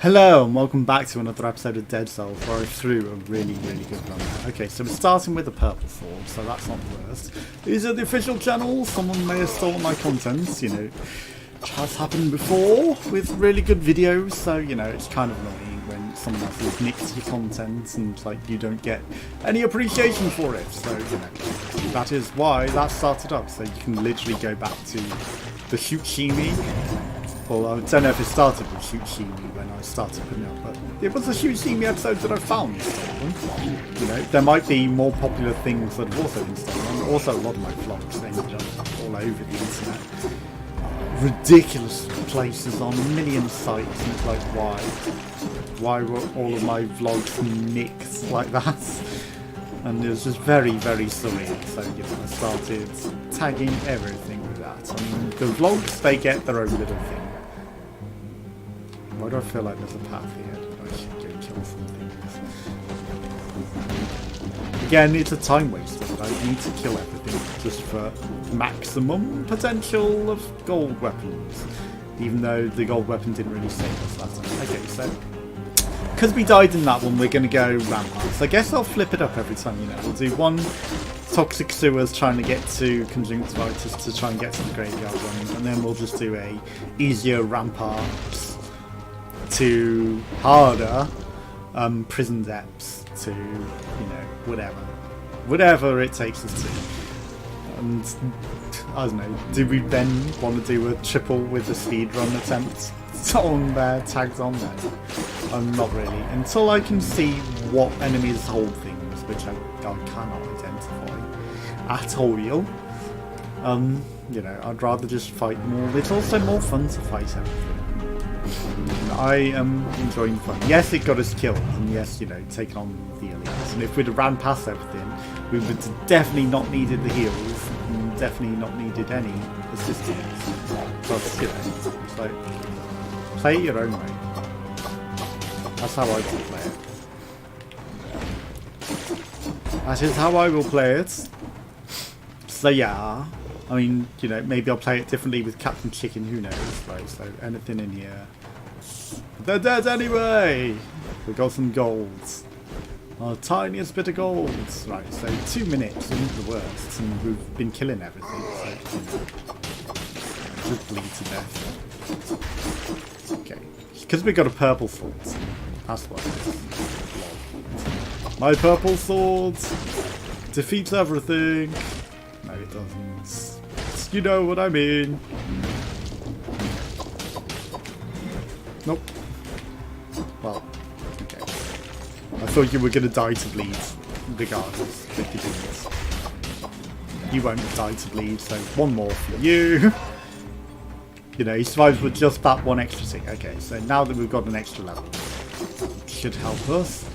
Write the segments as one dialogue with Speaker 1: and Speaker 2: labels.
Speaker 1: Hello and welcome back to another episode of Dead Cells where I threw a really good run there. Okay, so we're starting with the purple sword, so that's not the worst. These are the official channels. Someone may have stolen my content, you know. Which has happened before with really good videos, so you know, it's kind of annoying when someone else has nicked your content and like you don't get any appreciation for it. So, you know, that is why that started up. So you can literally go back to the Shushimi. Well, I don't know if it started with Shushimi when I started putting it up, but it was a Shushimi episode that I found stolen. You know, there might be more popular things that have also been stolen. Also, a lot of my vlogs ended up all over the internet. Ridiculous places on a million sites, and it's like, why? Why were all of my vlogs nicked like that? And it was just very surreal. So, you know, I started tagging everything with that. I mean, the vlogs, they get their own little thing. Why do I feel like there's a path here? I should go kill some things. Again, it's a time waster, but I need to kill everything just for maximum potential of gold weapons. Even though the gold weapon didn't really save us last time. Okay, so because we died in that one, we're going to go ramparts. I guess I'll flip it up every time, you know. We'll do one toxic sewers trying to get to conjunctivitis to try and get to the graveyard one, and then we'll just do a easier ramparts to harder prison depths to, you know, whatever it takes us to. And I don't know, do we then want to do a triple with the speedrun attempt on there, tags on there? Not really, until I can see what enemies hold things, which I cannot identify at all. You know, I'd rather just fight more. It's also more fun to fight everything. I am enjoying fun. Yes, it got us killed, and yes, you know, taking on the elites. And if we'd have ran past everything, we would have definitely not needed the heals, and definitely not needed any assistance. But, you know, it's like, play it your own way. That's how I will play it. That is how I will play it. So yeah, I mean, you know, maybe I'll play it differently with Captain Chicken, who knows, right? So anything in here. They're dead anyway! We got some golds. Our tiniest bit of golds. Right, so 2 minutes into the worst, and we've been killing everything, so, you know, just bleed to death. Okay, because we got a purple sword. That's what it is. My purple sword defeats everything. No, it doesn't. You know what I mean. Nope. Well, okay. I thought you were going to die to bleed, regardless, but you didn't. You won't die to bleed, so one more for you. You know, he survives with just that one extra thing. Okay, so now that we've got an extra level, it should help us.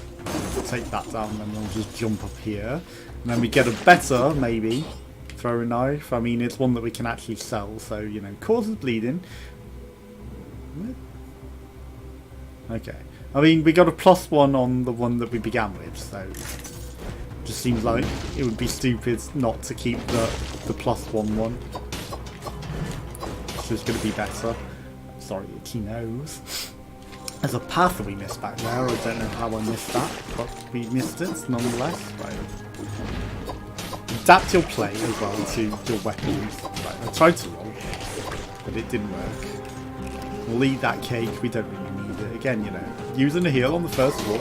Speaker 1: We'll take that down, and then we'll just jump up here. And then we get a better, maybe, throwing knife. I mean, it's one that we can actually sell, so, you know, causes bleeding. Okay. I mean, we got a +1 on the one that we began with, so it just seems like it would be stupid not to keep the +1 one. It's just going to be better. Sorry, itchy nose. There's a path that we missed back there. I don't know how I missed that, but we missed it nonetheless. Right. Adapt your play as well to your weapons. Right. I tried to roll, but it didn't work. We'll eat that cake. We don't really need it. Again, you know, using a heal on the first floor.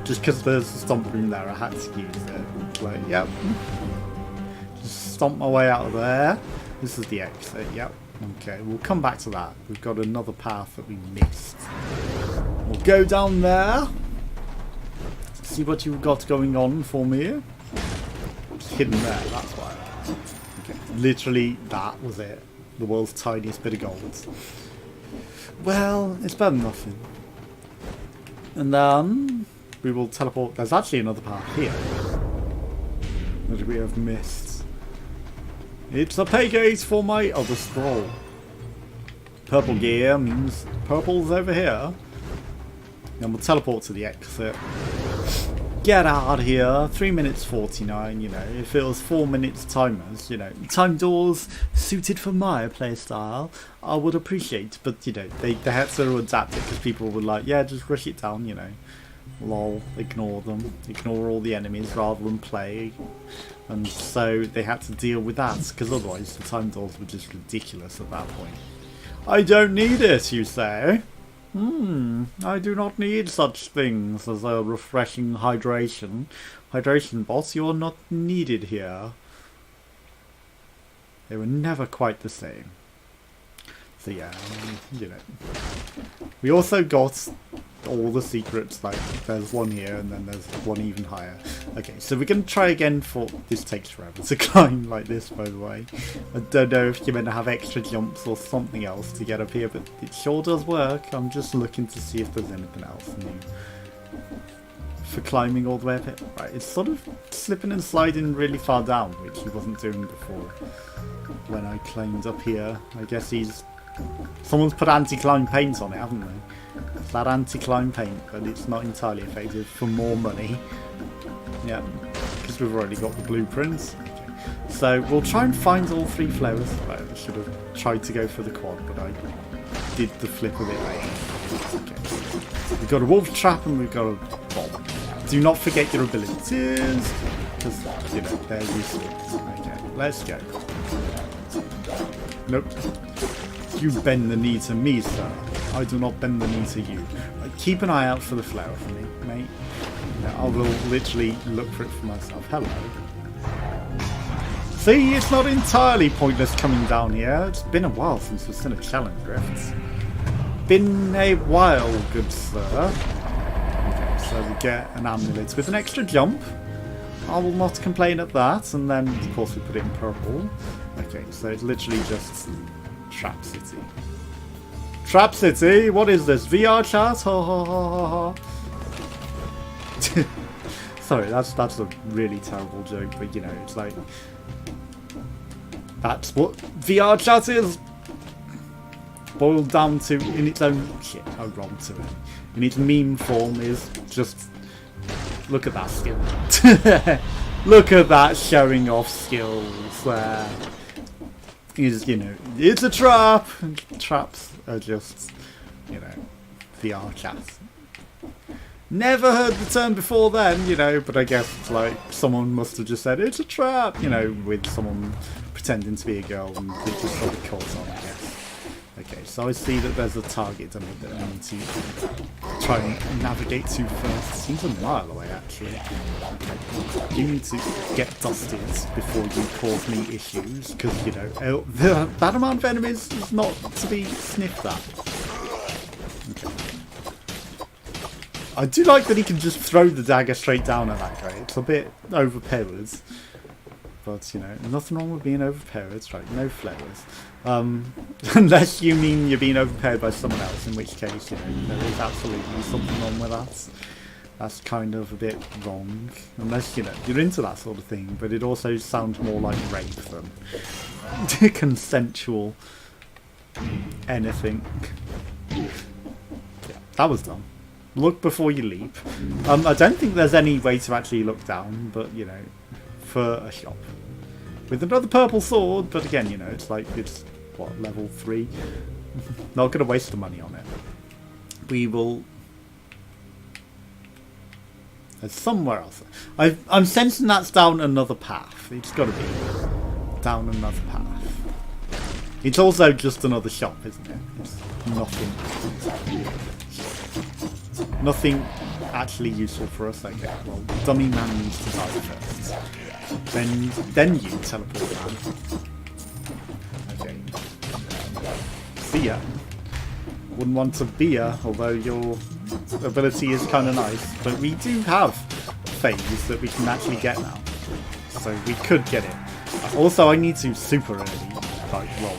Speaker 1: Just because there's a stomp room there, I had to use it. Like, yep. Just stomp my way out of there. This is the exit. Yep. Okay, we'll come back to that. We've got another path that we missed. We'll go down there. See what you've got going on for me. It's hidden there, that's why. Okay, literally, that was it. The world's tiniest bit of gold. Well, it's better than nothing. And then we will teleport. There's actually another path here that we have missed. It's a pay gate for my other scroll. Purple gear means purple's over here. Then we'll teleport to the exit. get out of here. 3 minutes 49, you know. If it was 4 minutes timers, you know, time doors suited for my playstyle, I would appreciate. But, you know, they had to adapt it because people were like, yeah, just rush it down, you know. Lol, ignore them. Ignore all the enemies rather than play. And so they had to deal with that because otherwise the time doors were just ridiculous at that point. I don't need it, you say? I do not need such things as a refreshing hydration. Hydration, boss, you are not needed here. They were never quite the same. So yeah, you know. We also got all the secrets, like there's one here and then there's one even higher. Okay, so we're going to try again for... This takes forever to climb like this, by the way. I don't know if you're meant to have extra jumps or something else to get up here, but it sure does work. I'm just looking to see if there's anything else new for climbing all the way up here. Right, it's sort of slipping and sliding really far down, which he wasn't doing before when I climbed up here. I guess he's... Someone's put anti-climb paint on it, haven't they? It's that anti-climb paint, but it's not entirely effective for more money. Yeah, because we've already got the blueprints. Okay. So we'll try and find all 3 flowers. Right, I should have tried to go for the quad, but I did the flip a bit late. Okay. We've got a wolf trap and we've got a bomb. Do not forget your abilities, because, you know, they're useful. Okay, let's go. Nope. You bend the knee to me, sir. I do not bend the knee to you. Keep an eye out for the flower for me, mate. I will literally look for it for myself. Hello. See, it's not entirely pointless coming down here. It's been a while since we've seen a challenge rift. Been a while, good sir. Okay, so we get an amulet with an extra jump. I will not complain at that. And then, of course, we put it in purple. Okay, so it's literally just... Trap City. Trap City? What is this? VR chat? Ha ha ha ha ha. Sorry, that's a really terrible joke, but you know, it's like... That's what VR chat is! Boiled down to, in its own... Shit, I rolled to it. In its meme form is just... Look at that skill. Look at that showing off skills there. Is, you know, it's a trap! Traps are just, you know, VR chat. Never heard the term before then, you know, but I guess it's like someone must have just said it's a trap, you know, with someone pretending to be a girl and they just sort of caught on, I guess. Okay, so I see that there's a target that I need to try and navigate to first. Seems a mile away, actually. Okay. You need to get dusted before you cause me issues, because, you know, that amount of enemies is not to be sniffed at. Okay. I do like that he can just throw the dagger straight down at that guy. It's a bit overpowered. But, you know, nothing wrong with being overpowered, right? No flowers. Unless you mean you're being overpowered by someone else, in which case, you know, there is absolutely something wrong with that. That's kind of a bit wrong. Unless, you know, you're into that sort of thing, but it also sounds more like rape than consensual anything. Yeah, that was dumb. Look before you leap. I don't think there's any way to actually look down, but, you know, for a shop. With another purple sword, but again, you know, it's like, it's, what, level 3? Not going to waste the money on it. We will... There's somewhere else. I'm sensing that's down another path. It's got to be down another path. It's also just another shop, isn't it? It's nothing... Nothing actually useful for us. Okay, well, dummy man needs to die first. Then you teleport man. Okay. See ya. Wouldn't want to be ya, although your ability is kind of nice. But we do have phase that we can actually get now. So we could get it. Also, I need to super early, like, roll,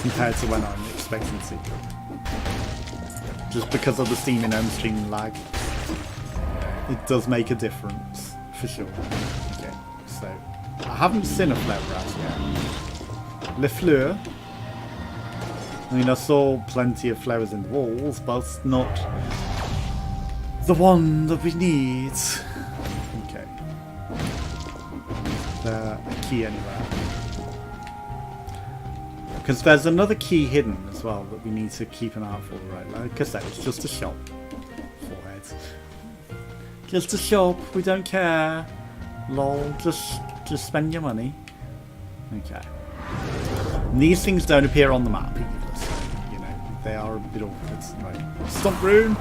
Speaker 1: compared to when I'm expecting to. Just because of the Steam and home stream lag. It does make a difference, for sure. Okay, so I haven't seen a flower as yet. Le Fleur. I mean, I saw plenty of flowers in the walls, but it's not the one that we need. key anywhere. Because there's another key hidden as well that we need to keep an eye out for, right? Like I said, it's just a shop. Foreheads. Just a shop, we don't care. Lol, just spend your money. Okay. And these things don't appear on the map either, so, you know, they are a bit awkward. Right. Stomp room.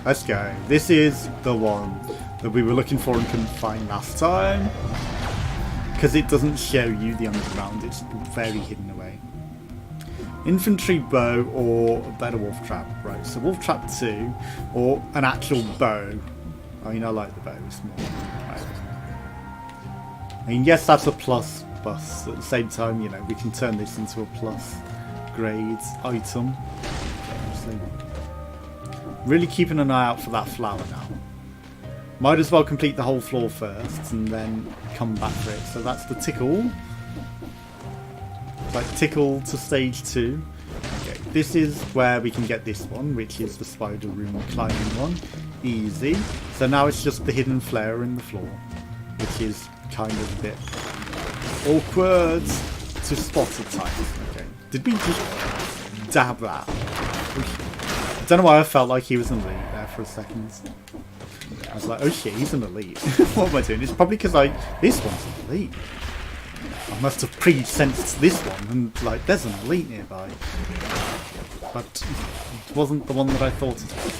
Speaker 1: Let's go. This is the one that we were looking for and couldn't find last time. Because it doesn't show you the underground, it's very hidden away. Infantry bow or a better wolf trap, right? So wolf trap 2 or an actual bow. I mean, I like the bow, it's more. Right. I mean, yes, that's a plus, but at the same time, you know, we can turn this into a plus grade item. So, really keeping an eye out for that flower now. Might as well complete the whole floor first and then come back for it. So that's the tickle. Like tickle to stage 2. Okay, this is where we can get this one, which is the spider room climbing one. Easy. So now it's just the hidden flare in the floor, which is kind of a bit awkward to spot at times. Okay, did we just dab that? I don't know why I felt like he was an elite there for a second. I was like, oh shit, he's an elite. What am I doing? It's probably because this one's an elite. I must have pre-sensed this one and like, there's an elite nearby. But it wasn't the one that I thought it was.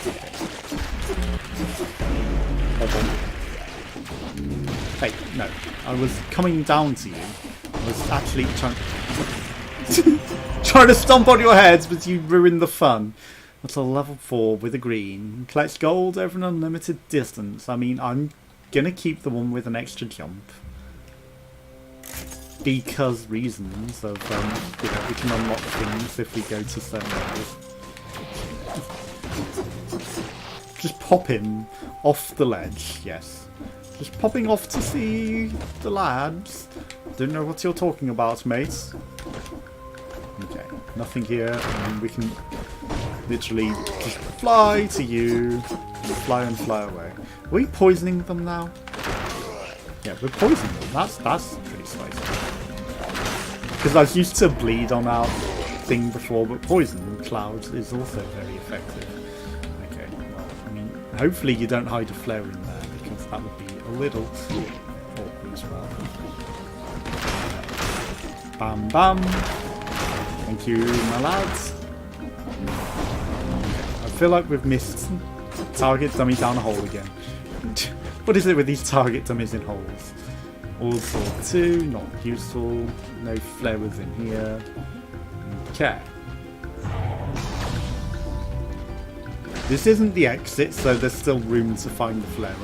Speaker 1: Hey, no. I was coming down to you. I was actually trying to stomp on your heads, but you ruined the fun. That's a level 4 with a green. Collects gold over an unlimited distance. I mean, I'm gonna keep the one with an extra jump. Because reasons of, you know, we can unlock things if we go to certain areas. Just pop him off the ledge, yes. Just popping off to see the lads. Don't know what you're talking about, mates. Okay, nothing here, and we can literally just fly to you, fly and fly away. Are we poisoning them now? Yeah, we're poisoning them. That's pretty spicy. Because I was used to bleed on our thing before, but poison cloud is also very effective. Okay, well, I mean, hopefully you don't hide a flare in there, because that would be a little awkward as well. Bam bam. Thank you, my lads. I feel like we've missed target dummy down a hole again. What is it with these target dummies in holes? All sword 2, not useful. No flares in here. Okay. This isn't the exit, so there's still room to find the flare.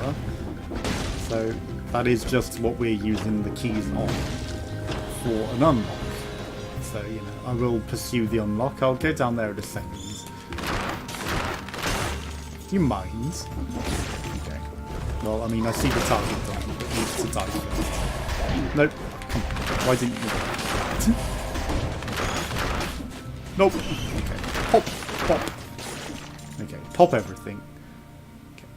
Speaker 1: So that is just what we're using the keys on for an unlock. So, you know, I will pursue the unlock. I'll go down there in a second. Do you mind? Okay. Well, I mean, I see the target done, but it needs to die first. Nope. Come on. Why didn't you? Nope. Okay. Pop. Pop. Okay. Pop everything. Okay.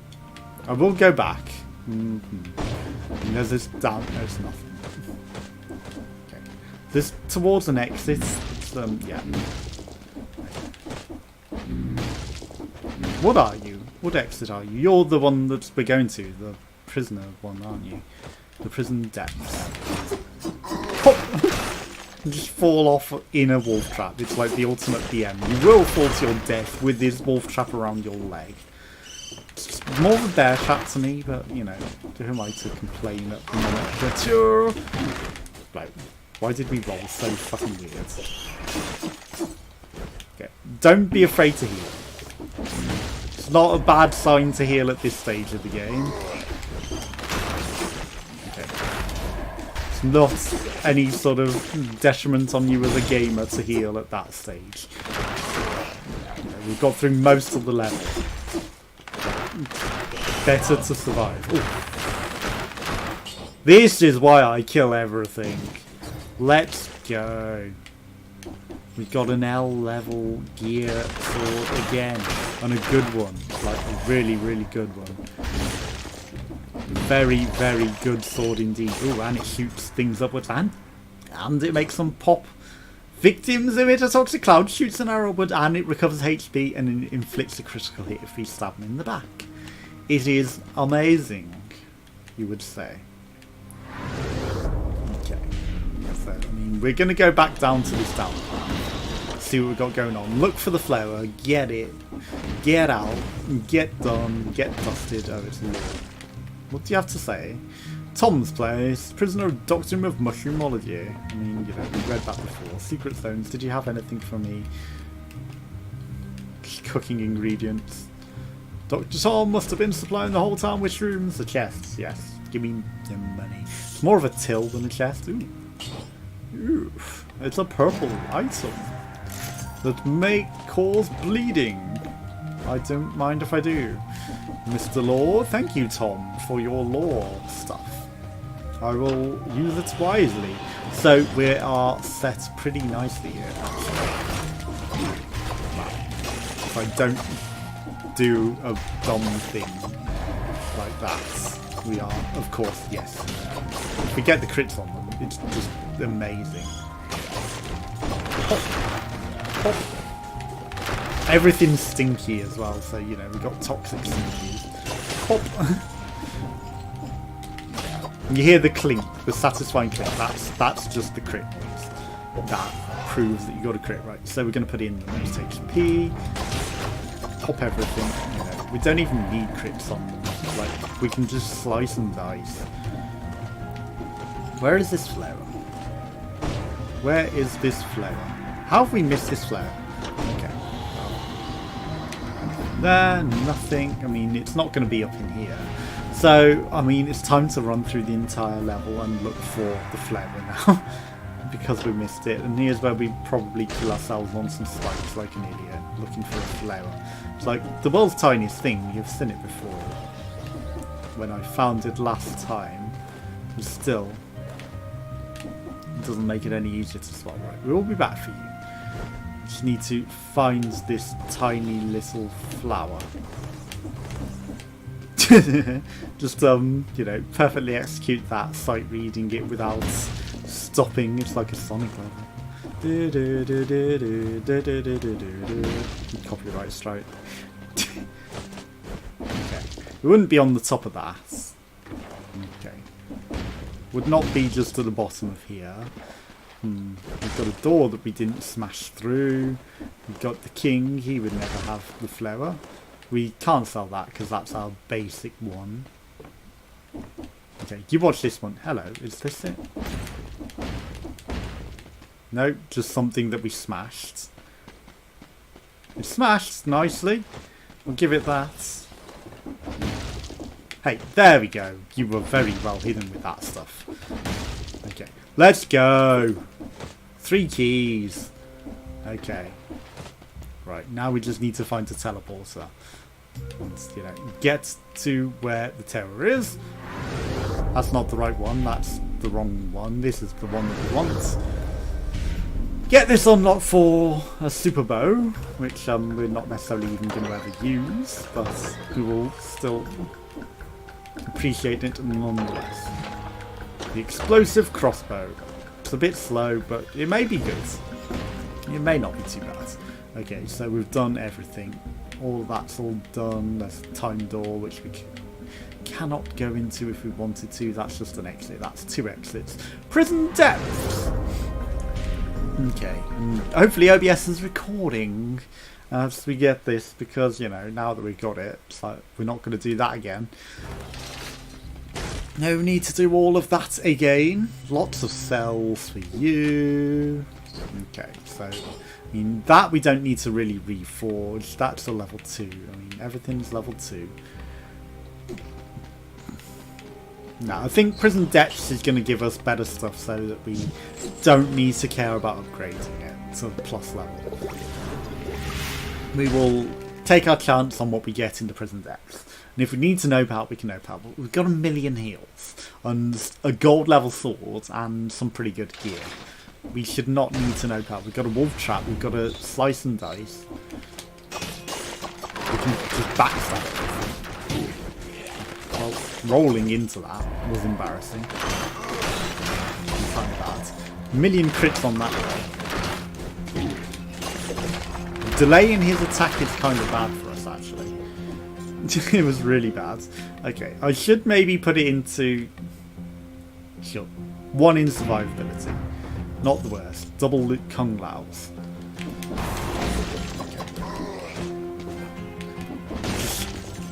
Speaker 1: I will go back. Mm-hmm. There's this down. There's nothing. Okay. This towards an exit. It's, yeah. What are you? What exit are you? You're the one that we're going to, the prisoner one, aren't you? The prison depths. Pop! Just fall off in a wolf trap. It's like the ultimate DM. You will fall to your death with this wolf trap around your leg. It's more of a bear trap to me, but you know, who am I to complain at the moment? Like, why did we roll so fucking weird? Okay, don't be afraid to heal. It's not a bad sign to heal at this stage of the game. Okay. It's not any sort of detriment on you as a gamer to heal at that stage. Okay, we've got through most of the level. Better to survive. Ooh. This is why I kill everything. Let's go. We got an L level gear sword again, and a good one, like a really, really good one. Very, very good sword indeed. Ooh, and it shoots things upwards, and it makes them pop. Victims emit a toxic cloud, shoots an arrow upward, and it recovers HP and inflicts a critical hit if we stab them in the back. It is amazing, you would say. Okay, so I mean, we're going to go back down to this down path, see what we've got going on. Look for the flower, get it, get out, get done, get dusted. Oh, it's Lord. What do you have to say? Tom's place, prisoner of doctrine of mushroomology. I mean, you know, we read that before. Secret stones. Did you have anything for me? Cooking ingredients. Dr. Tom must have been supplying the whole town with shrooms. The chests, yes. Give me the money. It's more of a till than a chest. Ooh. Ooh. It's a purple item that may cause bleeding. I don't mind if I do. Mr. Law, thank you, Tom, for your law stuff. I will use it wisely. So we are set pretty nicely here, actually. If I don't do a dumb thing like that, we are, of course, yes. If we get the crits on them, it's just amazing. Pop. Pop. Everything's stinky as well, so, you know, we've got toxic stinkies. Pop. You hear the clink, the satisfying clink. That's just the crit noise. That proves that you got a crit, right? So we're going to put in the most HP, pop everything. You know, we don't even need crits on them. Like, we can just slice and dice. Where is this flower? Where is this flower? How have we missed this flower? Okay. There, nothing. I mean, it's not going to be up in here. So, I mean, it's time to run through the entire level and look for the flower now. Because we missed it. And here's where we probably kill ourselves on some spikes like an idiot, looking for a flower. It's like the world's tiniest thing. You've seen it before. When I found it last time. But still, it doesn't make it any easier to spot. Right, we'll be back for you. Just need to find this tiny little flower. Just you know, perfectly execute that, sight reading it without stopping. It's like a Sonic level. Copyright strike. Okay, we wouldn't be on the top of that. Okay, would not be just at the bottom of here. We've got a door that we didn't smash through. We've got the king. He would never have the flower. We can't sell that because that's our basic one. Okay, you watch this one. Hello, is this it? No, just something that we smashed. It smashed nicely. We'll give it that. Hey, there we go. You were very well hidden with that stuff. Okay, let's go. 3 keys. Okay. Right, now we just need to find the teleporter. And, you know, get to where the terror is. That's not the right one, that's the wrong one. This is the one that we want. Get this unlocked for a super bow, which we're not necessarily even going to ever use, but we will still appreciate it nonetheless. The explosive crossbow. It's a bit slow, but it may be good. It may not be too bad. Okay, so we've done everything. All that's all done. There's a time door, which we cannot go into if we wanted to. That's just an exit. That's 2 exits. Prison depths! Okay, and hopefully OBS is recording as we get this, because, you know, now that we've got it, it's like we're not going to do that again. No need to do all of that again. Lots of cells for you. Okay, so I mean, that we don't need to really reforge. That's a level 2. I mean, everything's level 2. No, I think Prison Depths is going to give us better stuff so that we don't need to care about upgrading it to the plus level. We will take our chance on what we get in the Prison Depths. And if we need to nope out, we can nope out. But we've got 1,000,000 heals and a gold level sword and some pretty good gear. We should not need to nope out. We've got a wolf trap. We've got a slice and dice. We can just backstab it. Well, rolling into that was embarrassing. Kind of bad. A million crits on that guy. Delaying his attack is kind of bad for us, actually. It was really bad. Okay, I should maybe put it into... Sure. 1 in survivability. Not the worst. Double Kung Laos.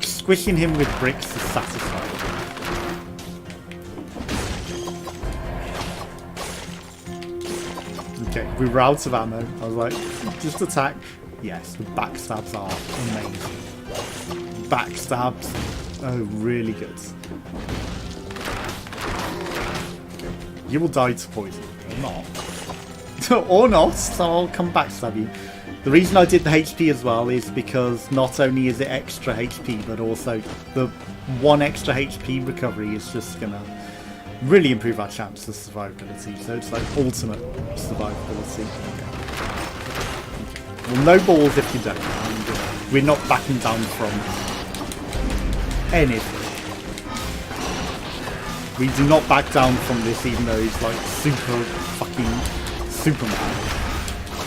Speaker 1: Squishing him with bricks is satisfying. Okay, we were out of ammo. I was like, just attack. Yes, the backstabs are amazing. Backstabs. Oh, really good. You will die to poison. Or not. Or not, so I'll come backstab you. The reason I did the HP as well is because not only is it extra HP, but also the 1 extra HP recovery is just going to really improve our chances of survivability. So it's like ultimate survivability. Well, no balls if you don't. And we're not backing down from anything. We do not back down from this, even though he's like super fucking Superman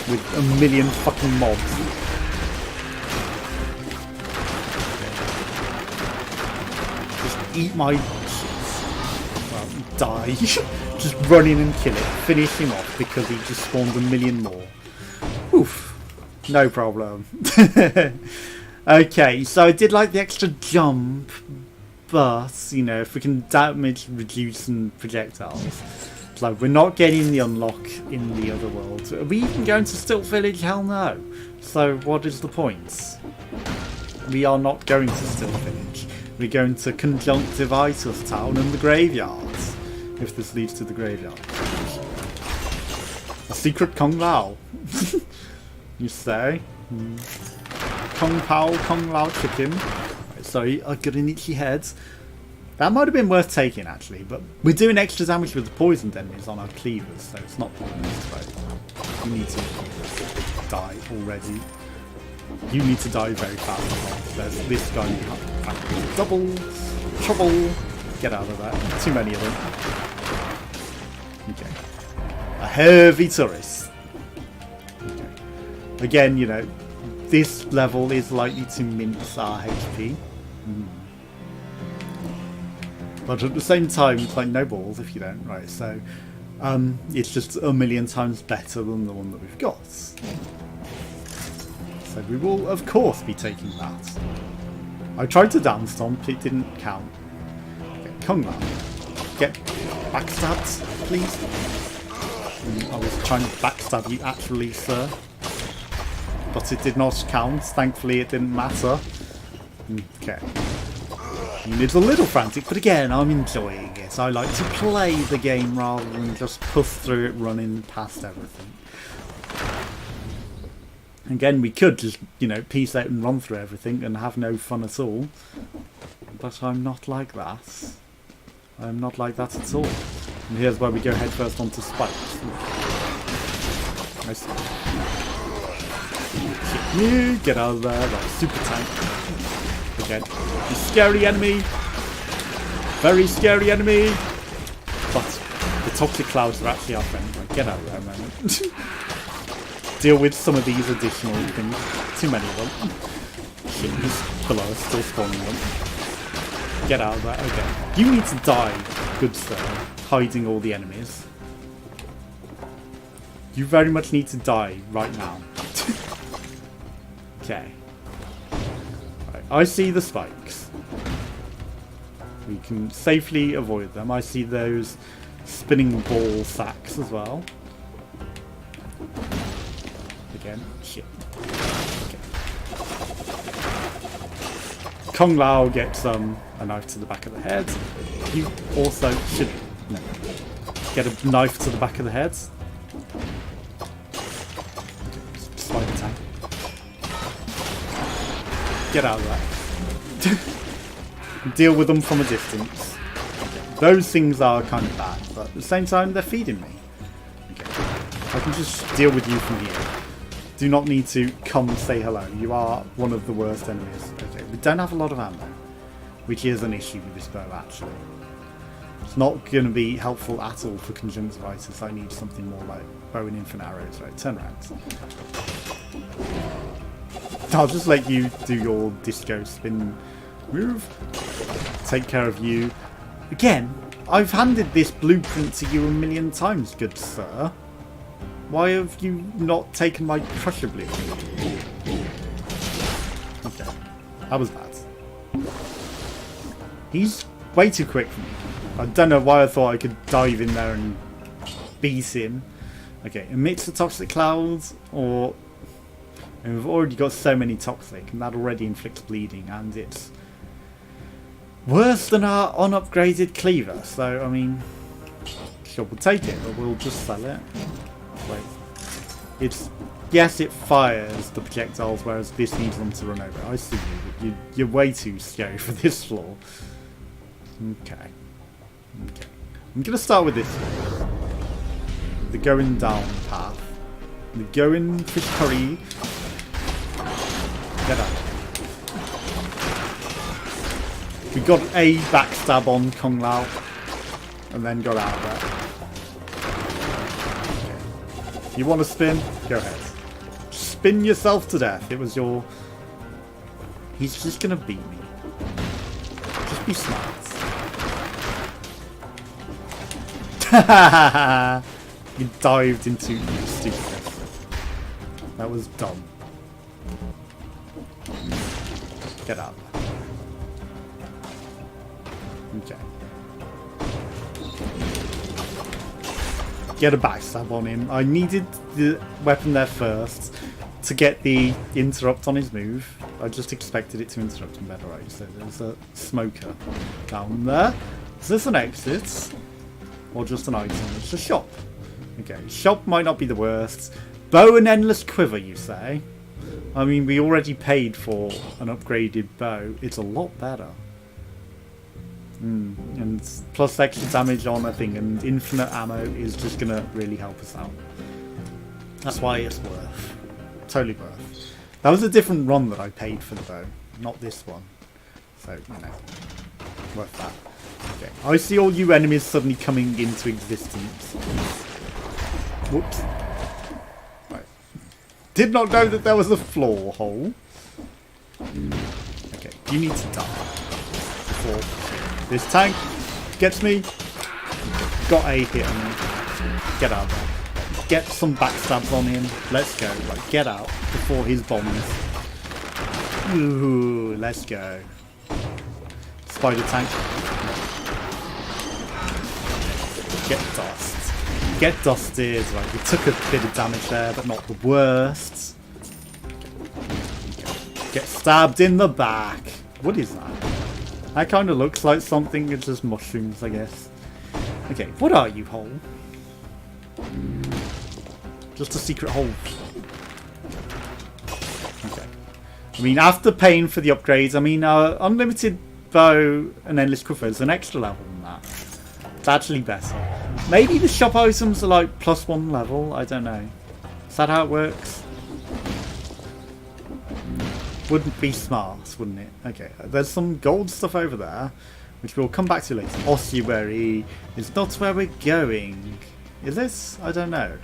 Speaker 1: with a million fucking mobs. Just eat my shit. Well, die. Just run in and kill it. Finish him off because he just spawned a million more. Oof. No problem. Okay, so I did like the extra jump, but, you know, if we can damage reduce some projectiles. Like, we're not getting the unlock in the other world. Are we even going to Stilt Village? Hell no. So what is the point? We are not going to Stilt Village. We're going to Conjunctivitis Town and the graveyards. If this leads to the graveyard. A secret Kung Lao. You say? Kung Pao, Kung Lao chicken. Right, sorry, I got an itchy head. That might have been worth taking, actually, but we're doing extra damage with the poisoned enemies on our cleavers, so it's not pointless, right? You need to die already. You need to die very fast. There's this guy you have double trouble. Get out of there. Too many of them. Okay. A heavy tourist. Okay. Again, you know, this level is likely to mince our HP. But at the same time, it's like no balls if you don't, right? So it's just a million times better than the one that we've got. So we will, of course, be taking that. I tried to down stomp, it didn't count. Okay, Kung Lao. Get backstabbed, please. I was trying to backstab you, actually, sir. But it did not count. Thankfully, it didn't matter. Okay. It's a little frantic, but again, I'm enjoying it. I like to play the game rather than just push through it running past everything. Again, we could just, you know, peace out and run through everything and have no fun at all. But I'm not like that. I'm not like that at all. And here's where we go headfirst onto spikes. Nice. You get out of there, like super tank. Again, a scary enemy. Very scary enemy. But the toxic clouds are actually our friend. Like, get out of there, man. Deal with some of these additional things. Too many of them. Shit, he's below us, still spawning them. Get out of there. Okay. You need to die, good sir. Hiding all the enemies. You very much need to die right now. Okay. Right, I see the spikes. We can safely avoid them. I see those spinning ball sacks as well. Again, shit. Okay. Kung Lao gets a knife to the back of the head. You also should get a knife to the back of the head. Slide attack. Get out of that. Deal with them from a distance. Those things are kind of bad, but at the same time they're feeding me. Okay. I can just deal with you from here. Do not need to come say hello. You are one of the worst enemies. Okay, we don't have a lot of ammo. which is an issue with this bow actually. It's not going to be helpful at all for conjunctivitis. I need something more like bow and infinite arrows. Right, turn around. I'll just let you do your disco spin move. Take care of you. Again, I've handed this blueprint to you a million times, good sir. Why have you not taken my crusher blueprint? Okay, that was bad. He's way too quick for me. I don't know why I thought I could dive in there and beat him. Okay, emits the toxic clouds, or... And we've already got so many toxic, and that already inflicts bleeding, and it's worse than our unupgraded cleaver. So, I mean, sure, we'll take it, but we'll just sell it. Wait. It's... Yes, it fires the projectiles, whereas this needs them to run over. I see you. You're way too slow for this floor. Okay. Okay. I'm going to start with this one. The going down path. The going fish curry. Get out. We got a backstab on Kung Lao. And then got out of there. Okay. If you want to spin, go ahead. Spin yourself to death. It was your... He's just going to beat me. Just be smart. You dived into stupidness. That was dumb. Get out. Okay. Get a backstab on him. I needed the weapon there first to get the interrupt on his move. I just expected it to interrupt him better, right? So there's a smoker down there. Is this an exit? Or just an item? It's a shop. Okay, shop might not be the worst. Bow and endless quiver, you say? I mean, we already paid for an upgraded bow. It's a lot better. And plus extra damage on a thing, and infinite ammo is just going to really help us out. That's why it's worth. Totally worth. That was a different run that I paid for the bow, not this one. So, you know, worth that. Okay. I see all you enemies suddenly coming into existence. Whoops. Right. Did not know that there was a floor hole. Okay, you need to die. Before this tank gets me. Got a hit on me. Get out of there. Get some backstabs on him. Let's go. Right, get out before his bombs. Ooh, let's go. Spider tank. Get dust. Get dusted. Right, we took a bit of damage there, but not the worst. Get stabbed in the back. What is that? That kind of looks like something. It's just mushrooms, I guess. Okay, what are you, hole? Just a secret hole. Okay. I mean, after paying for the upgrades, I mean, unlimited bow and endless quiver is an extra level than that. It's actually better. Maybe the shop items are like +1 level. I don't know. Is that how it works? Wouldn't be smart, wouldn't it? Okay, there's some gold stuff over there, which we'll come back to later. Ossuary is not where we're going. Is this? I don't know.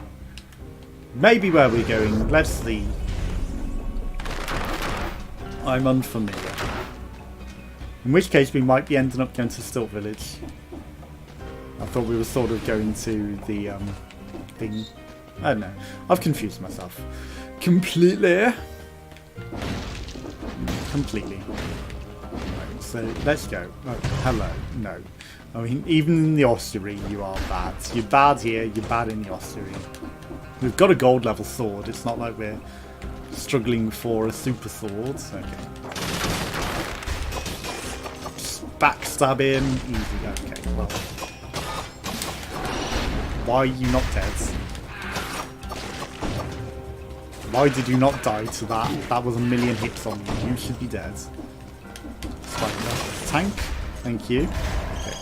Speaker 1: Maybe where we're going. Let's see. I'm unfamiliar. In which case we might be ending up going to Stilt Village. I thought we were sort of going to the thing. I don't know. I've confused myself. Completely. Right, so let's go. Oh, hello. No. I mean, even in the ossuary you are bad. You're bad here, you're bad in the ossuary. We've got a gold level sword. It's not like we're struggling for a super sword. Okay. Just backstab him. Easy. Okay, well. Why are you not dead? Why did you not die to that? That was a million hits on you. You should be dead. Spider. Tank. Thank you. Okay.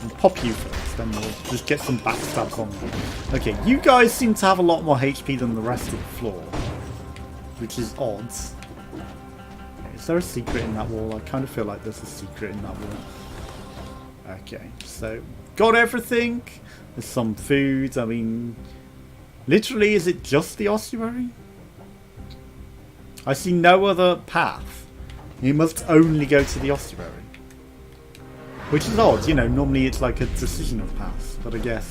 Speaker 1: I'll pop you first, then we'll just get some backstabs on you. Okay, you guys seem to have a lot more HP than the rest of the floor. Which is odd. is there a secret in that wall? I kind of feel like there's a secret in that wall. Okay, so got everything. There's some food. I mean, literally, is it just the ossuary? I see no other path. You must only go to the ossuary. Which is odd, you know, normally it's like a decision of paths, but I guess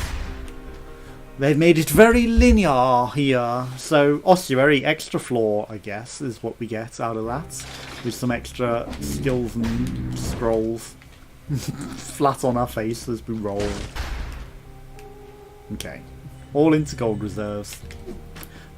Speaker 1: they've made it very linear here. So, ossuary, extra floor, I guess, is what we get out of that. With some extra skills and scrolls. Flat on our face as we roll. Okay. All into gold reserves.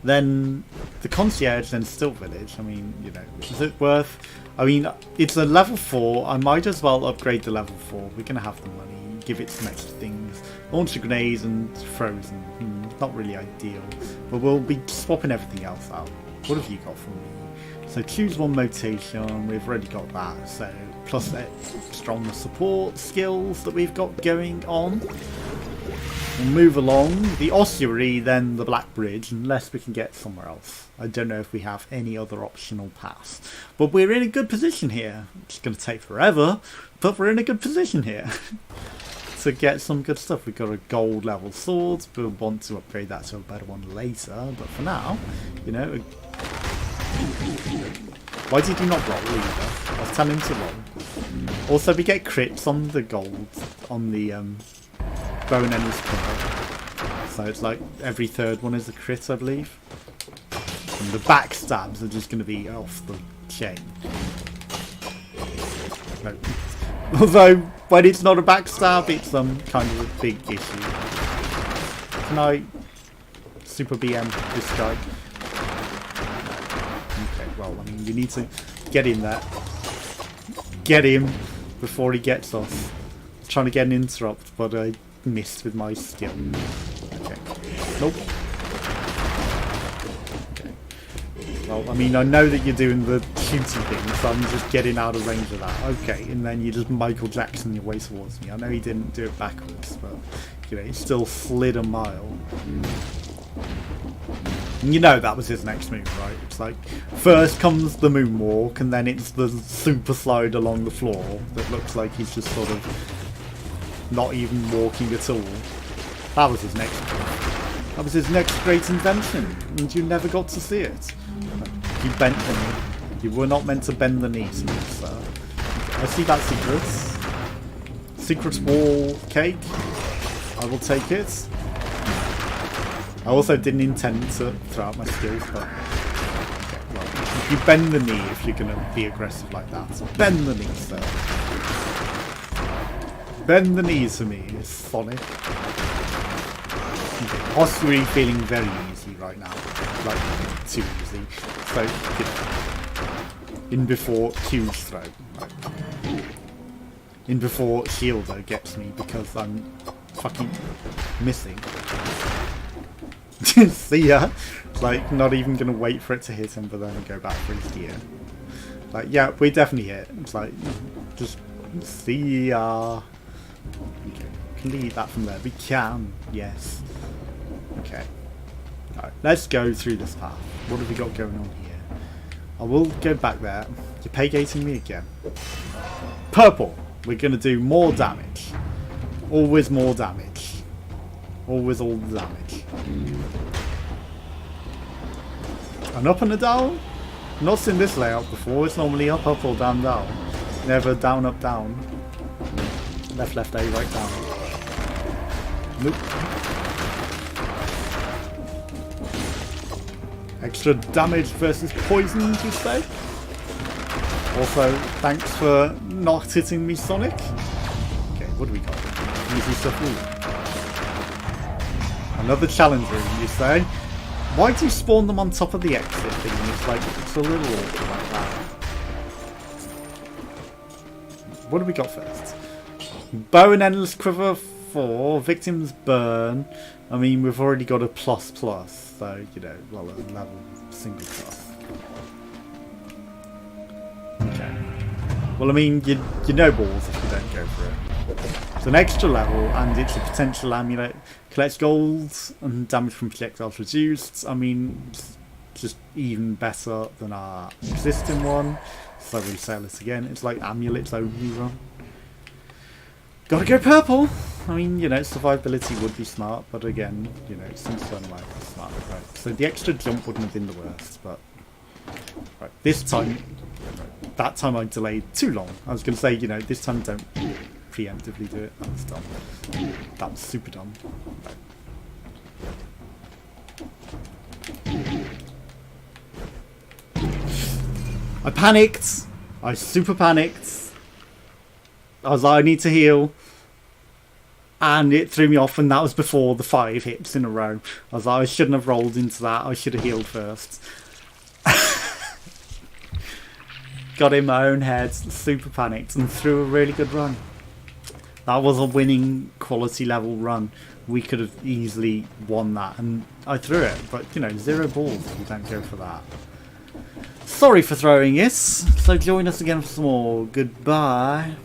Speaker 1: Then the concierge, then Still Village. I mean, you know, is it worth... I mean, it's a level 4. I might as well upgrade the level 4. We're going to have the money. Give it some extra things. Launcher grenades and frozen. Not really ideal. But we'll be swapping everything else out. What have you got for me? So choose one mutation. We've already got that. So plus extra on the support skills that we've got going on. We'll move along. The ossuary, then the Black Bridge, unless we can get somewhere else. I don't know if we have any other optional paths. But we're in a good position here. It's going to take forever, but we're in a good position here. To get some good stuff. We've got a gold level sword. We'll want to upgrade that to a better one later. But for now, you know... Why did you not roll either? I was telling him to roll. Also, we get crits on the gold, on the... bow and endless cover. So it's like every third one is a crit, I believe. And the backstabs are just going to be off the chain. No. Although, when it's not a backstab, it's kind of a big issue. Can I super BM this guy? Okay, well, I mean, we need to get in there. Get him before he gets us. Trying to get an interrupt, but I missed with my skill. Okay. Nope. Okay. Well, I mean, I know that you're doing the shooting thing, so I'm just getting out of range of that. Okay, and then you just Michael Jackson your way towards me. I know he didn't do it backwards, but, you know, he still slid a mile. And you know that was his next move, right? It's like, first comes the moonwalk, and then it's the super slide along the floor that looks like he's just sort of not even walking at all. That was his next move. That was his next great invention, and you never got to see it. You bent the knee. You were not meant to bend the knee, sir. I see that secret. Secret wall cake. I will take it. I also didn't intend to throw out my skills, but... Okay, well, you bend the knee if you're going to be aggressive like that. So bend the knee, sir. Bend the knees for me, Sonic. Okay, ossuary feeling very easy right now. Like, too easy. So, you know, in before huge throw. Like, in before shielder gets me because I'm fucking missing. See ya? Like, not even gonna wait for it to hit him, but then go back for his gear. Like, yeah, we definitely hit. It's like, just see ya. Okay, can delete that from there. We can, yes. Okay. Alright, let's go through this path. What have we got going on here? I will go back there. You're pay gating me again. Purple. We're gonna do more damage. Always more damage. Always all the damage. An up and a down? Not seen this layout before. It's normally up, up, or down, down. Never down, up, down. Left, left, A, right, down. Nope. Extra damage versus poison, you say? Also, thanks for not hitting me, Sonic. Okay, what do we got? Easy stuff. Another challenge room, you say? Why do you spawn them on top of the exit thing? It's like, it's a little awkward like that. What do we got first? Bow and endless quiver 4, victims burn. I mean, we've already got a plus plus, so, you know, well, a level single plus. Okay. Well, I mean, you know balls if you don't go for it. It's an extra level, and it's a potential amulet. Collects gold, and damage from projectiles reduced. I mean, it's just even better than our existing one. So I resell it again. It's like amulets only run. Gotta go purple! I mean, you know, survivability would be smart, but again, you know, it seems so unlikely smart. Right. So the extra jump wouldn't have been the worst, but... Right, this time... That time I delayed too long. I was going to say, you know, this time don't preemptively do it. That was dumb. That was super dumb. Right. I panicked! I super panicked. I was like, I need to heal. And it threw me off, and that was before the 5 hits in a row. I was like, I shouldn't have rolled into that. I should have healed first. Got in my own head, super panicked, and threw a really good run. That was a winning quality level run. We could have easily won that, and I threw it. But, you know, 0 balls if you don't go for that. Sorry for throwing it. So join us again for some more. Goodbye.